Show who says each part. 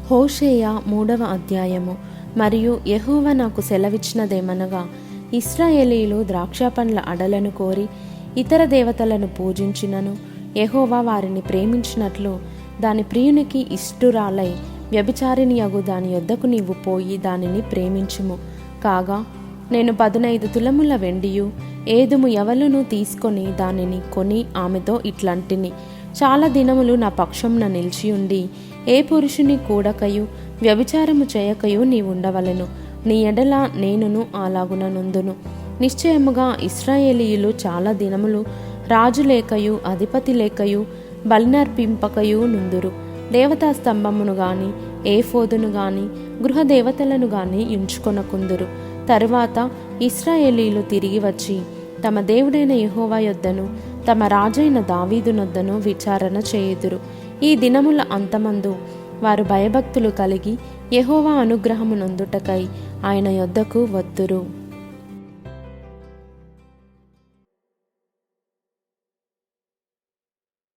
Speaker 1: హోషేయ 3వ అధ్యాయము. మరియు యెహోవా నాకు సెలవిచ్చినదేమనగా, ఇశ్రాయేలీయులు ద్రాక్షపండ్ల అడలను కోరి ఇతర దేవతలను పూజించినను యెహోవా వారిని ప్రేమించినట్లు దాని ప్రియునికి ఇష్టురాలై వ్యభిచారిణియగు దాని యొద్దకు నీవు పోయి దానిని ప్రేమించుము. కాగా నేను 15 తులముల వెండియు ఏదుము యవలును తీసుకొని దానిని కొని ఆమెతో ఇట్లంటిని, చాలా దినములు నా పక్షమున నిలిచియుండి ఏ పురుషుని కూడకయు వ్యభిచారము చేయకయు నీవుండవలెను. నీ ఎడల నేనును అలాగున నుందును. నిశ్చయముగా ఇశ్రాయేలీయులు చాలా దినములు రాజు లేకయు అధిపతి లేకయు బలినర్పింపకయు నుందురు. దేవతా స్తంభమును గాని ఏఫోదును గాని గృహదేవతలను గాని ఉంచుకొనకుందురు. తరువాత ఇశ్రాయేలీయులు తిరిగి వచ్చి తమ దేవుడైన యెహోవా యొద్దను తమ రాజైన దావీదునొద్దను విచారణ చేయుదురు. ఈ దినముల అంతమందు వారు భయభక్తులు కలిగి యెహోవా అనుగ్రహము నొందుటకై ఆయన యొద్దకు వత్తురు.